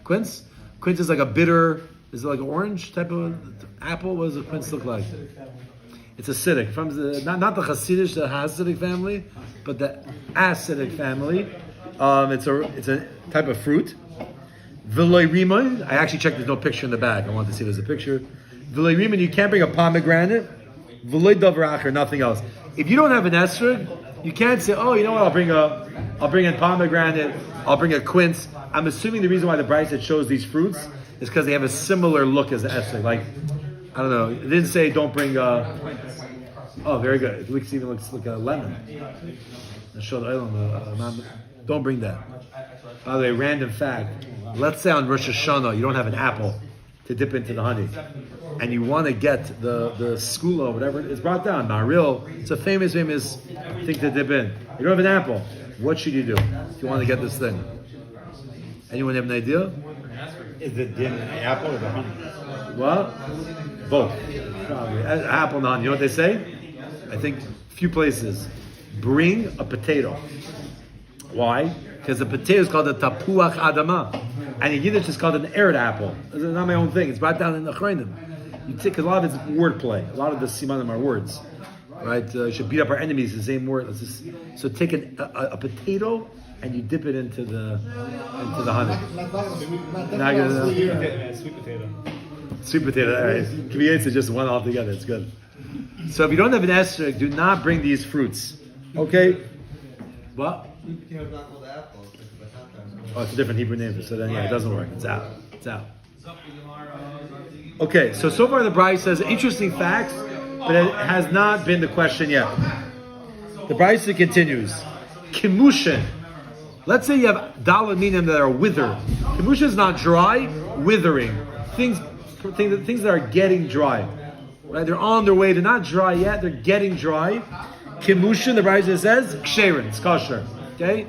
Quince? Quince is like a bitter, is it like an orange type of apple? What does a quince look like? It's acidic. From the, not the Hasidic, the Hasidic family, but the acidic family. It's a type of fruit. V'loi rimon. I actually checked. There's no picture in the bag. I wanted to see if there's a picture. V'loi rimon. You can't bring a pomegranate. V'loi davar acher. Nothing else. If you don't have an esrog, you can't say, oh, you know what? I'll bring a pomegranate. I'll bring a quince. I'm assuming the reason why the Brisa shows these fruits is because they have a similar look as the esrog. Like, I don't know. It didn't say don't bring a. Oh, very good. It even looks like a lemon. Don't bring that. By the way, random fact. Let's say on Rosh Hashanah you don't have an apple to dip into the honey, and you want to get the skula, whatever it's brought down. Maril, it's a famous thing to dip in. You don't have an apple. What should you do if you want to get this thing? Anyone have an idea? Is it din apple or the honey? What? Both. Probably. Apple and honey. You know what they say? I think a few places. Bring a potato. Why? Because the potato is called a tapuach adama, and in Yiddish it's called an ered apple. It's not my own thing. It's brought down in the Chreinim. You take a lot of it's wordplay. A lot of the simanim are words, right? You should beat up our enemies. The same word. So take a potato and you dip it into the honey. Sweet potato. Sweet potato. All right. Kiviyetz is just one altogether. It's good. So if you don't have an esrog, do not bring these fruits. Okay. What? Oh, it's a different Hebrew name. So then, it doesn't work. It's out. Okay, so far the Brisa says interesting facts, but it has not been the question yet. The Brisa continues. Kimushin. Let's say you have daled minim that are withered. Kimushin is not dry, withering. Things that are getting dry. Right? They're on their way. They're not dry yet. They're getting dry. Kimushin, the Brisa says, ksherin, it's kosher. Okay?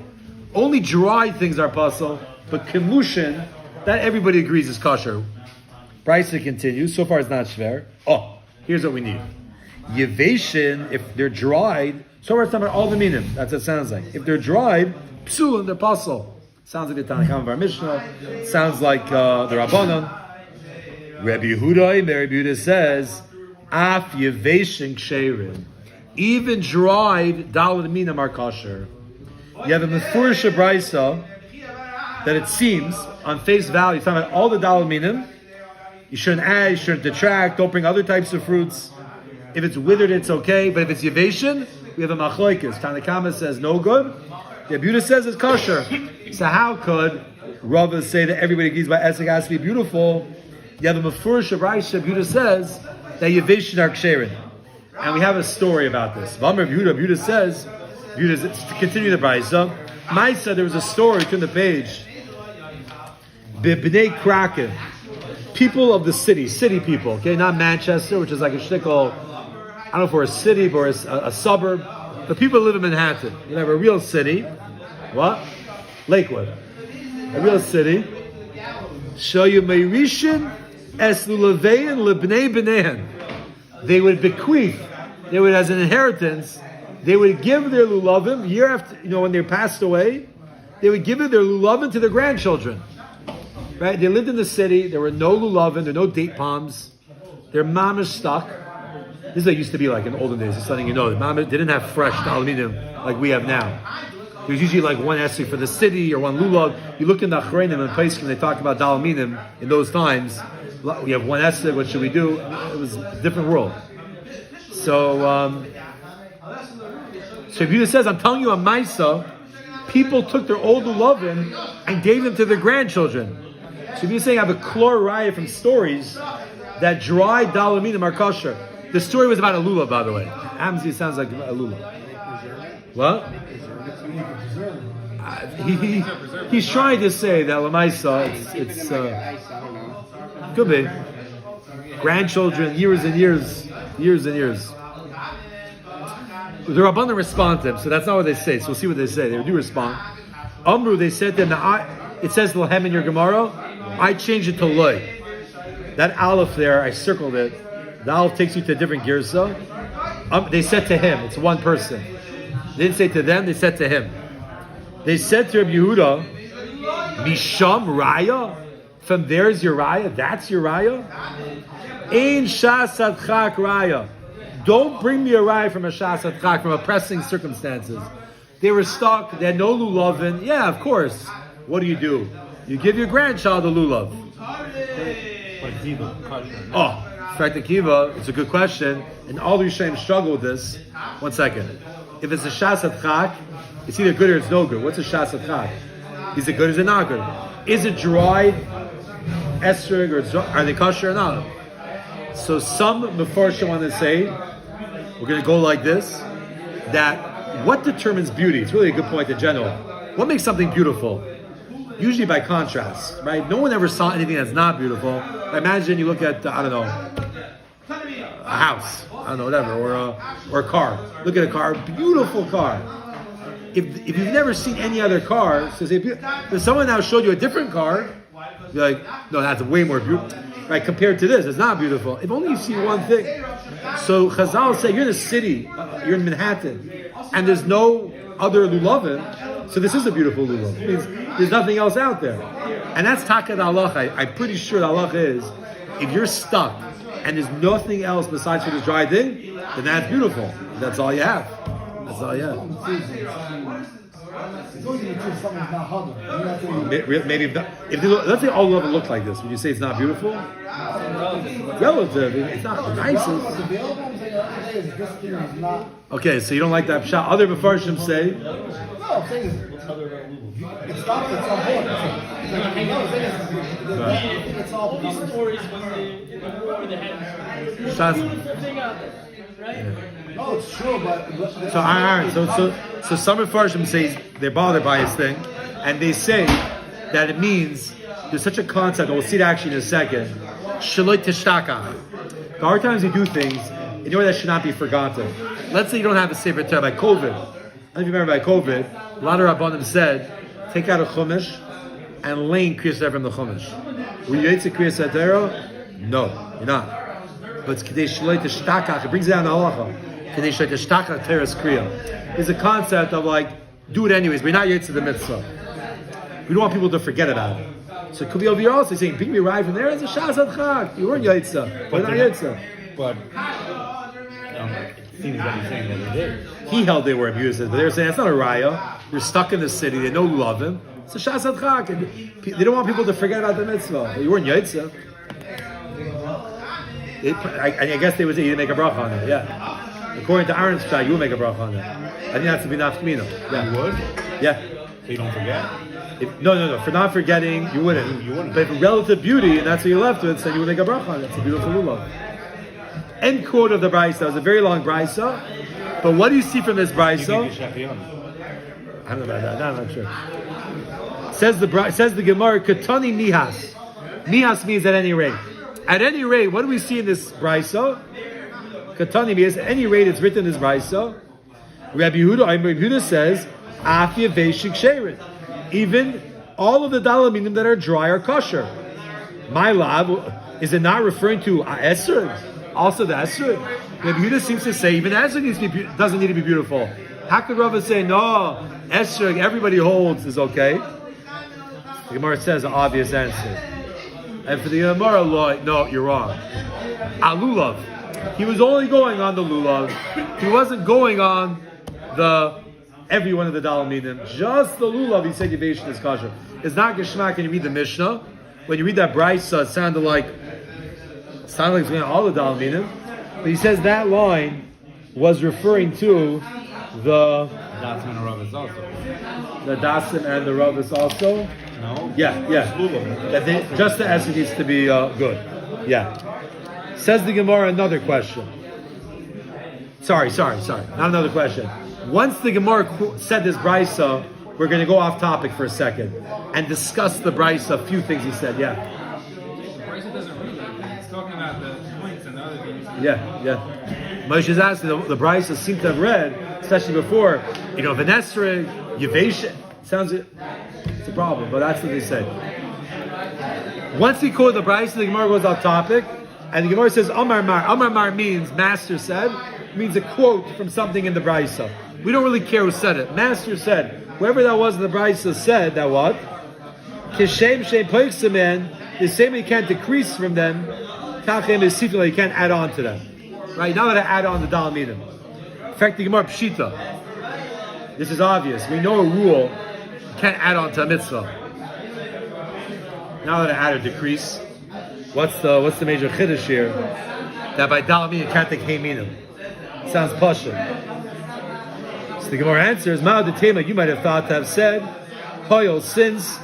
Only dry things are puzzle, but kimushin, that everybody agrees is kosher. Brisa continues. So far it's not shver. Oh, here's what we need. Yeveshin, if they're dried, so far it's talking about all the minim. That's what it sounds like. If they're dried, psulin, they're puzzle. Sounds like the Tanakh of our Mishnah. Sounds like the Rabbanon. Rabbi Yehuda says, af yeveshin ksherin. Even dried daled minim are kosher. You have a mefurish brisa that it seems on face value, it's talking about all the daled minim. You shouldn't add, you shouldn't detract. Don't bring other types of fruits. If it's withered, it's okay. But if it's yeveshin, we have a machlokes. Tanakama says no good. The Yehuda says it's kosher. So how could Rava say that everybody agrees by esek has to be beautiful? You have a mefurish brisa. Yehuda says that yeveshin are ksherin. And we have a story about this. Yehuda says, to continue the Brisa, Maisa, there was a story, turn the page. B'nei Kraken, people of the city people, okay, not Manchester, which is like a shtickle, I don't know if we're a city or a suburb, but people live in Manhattan. You have a real city, what? Lakewood. A real city. Shoyu Meirishin es lulavein lebnei b'neihan. They would bequeath, they would, as an inheritance, they would give their lulavim year after, when they passed away, they would give their lulavim to their grandchildren. Right? They lived in the city, there were no lulavim, there were no date palms, their mama's stuck. This is what it used to be like in the olden days, just letting you know. The mama didn't have fresh aluminium like we have now. There's usually like one esrog for the city or one lulav. You look in the Achreinim and place when they talk about dalminim in those times, we have one esrog, what should we do? It was a different world. So Yehuda says, I'm telling you a Maisa, people took their old lulavim and gave them to their grandchildren. So Yehuda saying I have a klor raya from stories that dry daled minim are kosher. The story was about a lulav, by the way. Amzi sounds like a lulav. What? He's trying to say that Lamaisa, it's could be grandchildren, years and years. The Rabbanan respond to them, so that's not what they say. So we'll see what they say. They do respond. Amru, they said to them, it says Lahem in your Gemara, I changed it to Loy. That Aleph there, I circled it. The Aleph takes you to a different girsa. They said to him, it's one person. They didn't say to them, they said to him. They said to Rabbi Yehuda, Misham Raya, From there's your raya. That's your raya. Ein shas adchak raya. Don't bring me a raya from a shas adchak, from oppressing circumstances. They were stuck. They had no lulavin. Yeah, of course. What do? You give your grandchild a lulav. Oh, Fracta Kiva, it's a good question. And all the Rishonim struggle with this. 1 second. If it's a shas adchak, it's either good or it's no good. What's a shas adchak? Is it good or is it not good? Is it dried, esrog, or are they kosher or not? So some Mefarshim want to say, we're going to go like this, that what determines beauty? It's really a good point in general. What makes something beautiful? Usually by contrast, right? No one ever saw anything that's not beautiful. Imagine you look at, I don't know, a house, I don't know, whatever, or a car. Look at a car, beautiful car. If you've never seen any other car, so say, if someone now showed you a different car, you're like, no, that's way more beautiful. Right, compared to this, it's not beautiful. If only you see one thing. So Chazal say, you're in a city, you're in Manhattan, and there's no other lulavin, so this is a beautiful lulav. It means there's nothing else out there. And that's Takad halacha. I'm pretty sure the halacha is, if you're stuck, and there's nothing else besides for this dry thing, then that's beautiful. That's all you have. That's all you have. Maybe if let's say all of it looked like this, would you say it's not beautiful? Relative. It's not nice. Okay, so you don't like that shot. Other Mefarshim say. No, I'm saying it stops at some point. It's all all these stories when they in the war they had Shots. beautiful thing out there, right? no, it's true, but So Aaron, so some Mefarshim say they're bothered by his thing, and they say that it means there's such a concept, and we'll see it actually in a second. Shaloi tishtaka. There are times you do things in a way that should not be forgotten. Let's say you don't have a Sefer Torah by COVID. I don't know if you remember by COVID, a lot of Rabbanim said, take out a Chumash and lane Kriyas from the Chumash. Were you Yitzhak Kriyas Torah? No, you're not. But it's Kedei Shaloi tishtaka. It brings it down the halacha. Kedei Shaloi tishtaka teres Kriya. It's a concept of like, do it anyways, but you're not Yitzhak the mitzvah. We don't want people to forget about it. So it could be over here also saying, bring me right from there, it's a Shas Adchak. You weren't Yitzhak, but not Yitzhak. But it seems that he's saying that they did. He held they were abusive, but they were saying, that's not a raya. You're stuck in the city, they know you love him. It's a Shas Adchak. And they don't want people to forget about the mitzvah. But you weren't Yitzhak. I guess they would say you didn't make a bracha on it, yeah. According to Aaron's shot, you would make a bracha on it. I think that's to be nafkamina. Yeah. You would? Yeah. So you don't forget? No. For not forgetting, you wouldn't. But if relative beauty, and that's what you left with, then you would make a bracha on it. It's a beautiful lulav. End quote of the brisa. It was a very long brisa. But what do you see from this brisa? You can get I don't know about that. No, I'm not sure. Says the Gemara, Katani Mihas. Mihas means at any rate. At any rate, what do we see in this brisa? Katani Mihas. At any rate, it's written in this brisa. Rabbi Yehuda says, Afia Veishik Sherin. Even all of the dalaminim that are dry are kosher. My lab, is it not referring to esrog? Also the esrog? Rabbi Yehuda seems to say even esrog doesn't need to be beautiful. How could Rava say no? Esrog everybody holds is okay. The Gemara says an obvious answer, and for the Gemara law, no, you're wrong. Alulav, he was only going on the lulav. He wasn't going on every one of the dalaminim. Just the lulav, he said Yevation is kosher. It's not geshmak. When you read the Mishnah, when you read that brisa, it sounded like it's going on all the dalaminim. But he says that line was referring to the Dasim and Rav is also. The Dasim and the Rav is also. No? Yeah. Just the essence needs to be good. Yeah. Says the Gemara another question. Sorry. Not another question. Once the Gemara said this brisa, we're going to go off topic for a second and discuss the brisa, a few things he said. Yeah. The brisa doesn't read like that. It's talking about the points and the other things. Yeah. Moshe is asking, the brisa seem to have read, especially before, Venesra, Yevation. Sounds it's a problem, but that's what they say. Once he quoted the brisa, the Gemara goes off topic, and the Gemara says, Amar Mar. Amar Mar means master said, means a quote from something in the brisa. We don't really care who said it. Master said, whoever that was in the brisa said that what? Kishem Shem Poiksaman, the same way you can't decrease from them, Tachem is Sifla, you can't add on to them. Right? Now that I add on the Dal Minim. In fact, the Gemara Pshita. This is obvious. We know a rule, you can't add on to a mitzvah. Now that I add or decrease, what's the major chiddush here? That by Dal Minim you can't take Hey Minim. Sounds pasha. So the Gemara answers, Ma'od Tema, you might have thought to have said, Hoyol, since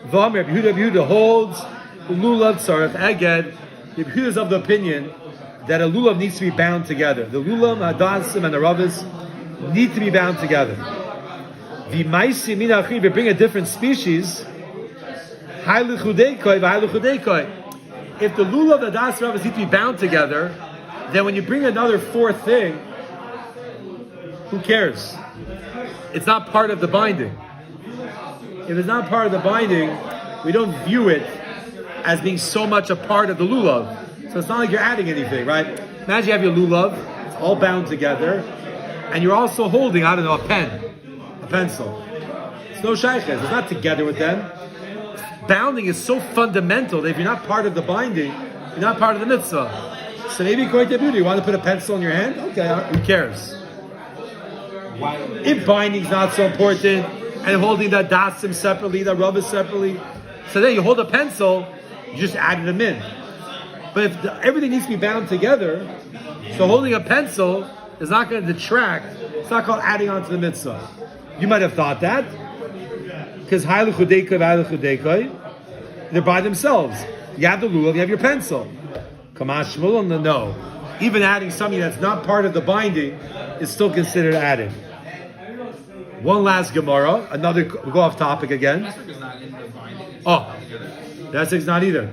V'am Reb Yehuda holds Lulav Tzarech Eged, Reb Yehuda is of the opinion that a Lulav needs to be bound together. The Lulav, Hadasim, and the Ravis need to be bound together. V'maisi min achri, if you bring a different species, Hailu Chudekoi, V'hailu Chudekoi. If the Lulav, the Hadasim, and Ravis need to be bound together, then when you bring another fourth thing, who cares? It's not part of the binding. If it's not part of the binding, we don't view it as being so much a part of the lulav. So it's not like you're adding anything, right? Imagine you have your lulav, it's all bound together, and you're also holding, I don't know, a pen, a pencil. It's no shaykhs, it's not together with them. Bounding is so fundamental that if you're not part of the binding, you're not part of the mitzvah. So maybe according to beauty, you want to put a pencil in your hand? Okay, who cares? If binding's not so important, and holding the dasim separately, the rubber separately, so then you hold a pencil, you just added them in. But if everything needs to be bound together, so holding a pencil is not going to detract. It's not called adding on to the mitzvah. You might have thought that, because they're by themselves. You have the lulav, you have your pencil. Kamash Shmuel, no. Even adding something that's not part of the binding is still considered adding. One last Gemara, we'll go off topic again. Oh, that's not either.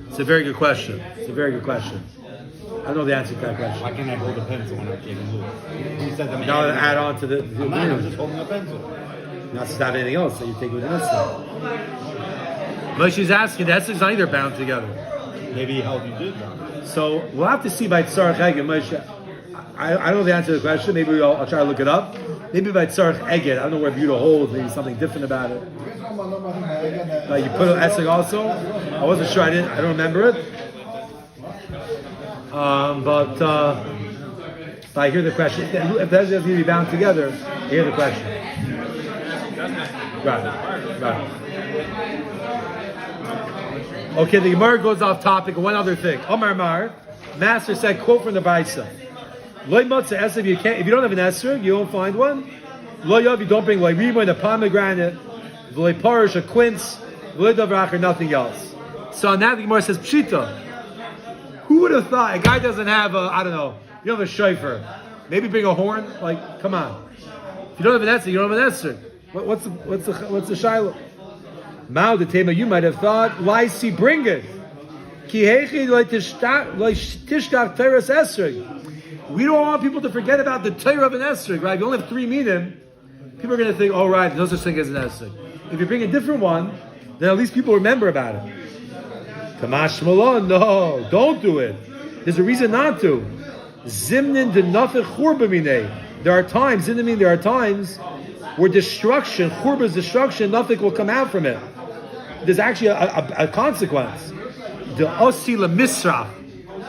It's a very good question. I don't know the answer to that question. Why can't I hold a pencil when I'm taking a loop? Who says I'm Now add on to the I'm just holding a pencil. not to stop anything else, so you take it with the mitzvah. But she's asking, that's not either bound together. Maybe he held you did that. So we'll have to see by Tzarech Eged. I don't know the answer to the question. Maybe I'll try to look it up. Maybe by Tzarech Eged. I don't know where Buddha holds. Maybe something different about it. You put an esrog also. I wasn't sure. I don't remember it. But I hear the question. If those need to be bound together, I hear the question. Right. Okay, the Gemara goes off topic. One other thing. Omar Mar, Master said, quote from the Baisa. Lo matzah esrog, if you don't have an esrog, you won't find one. Lo yav, you don't bring lo rimoin, a pomegranate, lo parish, a quince, lo davrach, or nothing else. So on that, the Gemara says, pshita. Who would have thought a guy doesn't have you don't have a shofar. Maybe bring a horn. Like, come on. If you don't have an esrog, you don't have an esrog. What's the shiloh? Mao the tema, you might have thought, Laisi, bring it. We don't want people to forget about the Torah of an esrog, right? If you only have 3 minim, people are going to think, oh, right, no such thing as an esrog. If you bring a different one, then at least people remember about it. Kamash Malon, no, don't do it. There's a reason not to. Zimnin de nafech churbamine. There are times where destruction, churba's destruction, nothing will come out from it. There's actually a consequence. The osila misraf.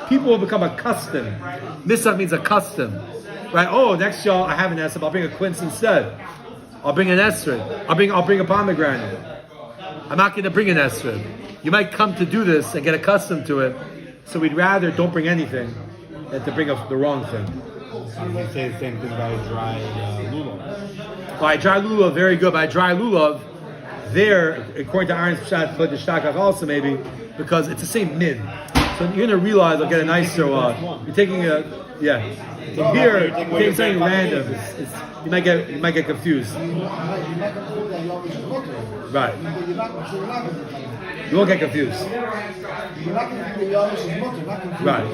People will become accustomed. Misraf means accustomed. Right? Oh, next year I have an esrog, I'll bring a quince instead. I'll bring an esrog. I'll bring a pomegranate. I'm not going to bring an esrog. You might come to do this and get accustomed to it. So we'd rather don't bring anything than to bring the wrong thing. They say the same thing about a dry lulav. By dry lulav, very good. By dry lulav, there, according to Aaron's Pshat, put the shtakach also maybe, because it's the same min. So you're going to realize I'll get a nicer, you're taking a, yeah. So here, you're taking something random. You might get confused. Right. You won't get confused. Right.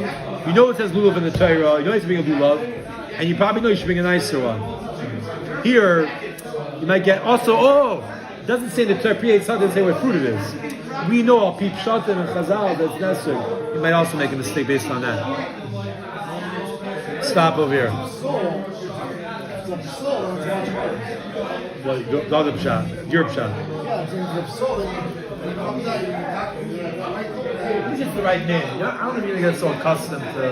You know it says lulav in the Torah, you know you should bring a lulav, and you probably know you should bring a nicer one. Here, you might get also, it doesn't say the Torah creates something, it doesn't say what fruit it is. We know al pi pshatim and chazal that's necessary. You might also make a mistake based on that. Stop over here. the psul, and it's much harder. Well, you go, the other pshat, your pshat. Yeah, I'm saying the psul, and when it comes out, you're right there. This is the right name. You know, I don't think you're gonna get so accustomed to.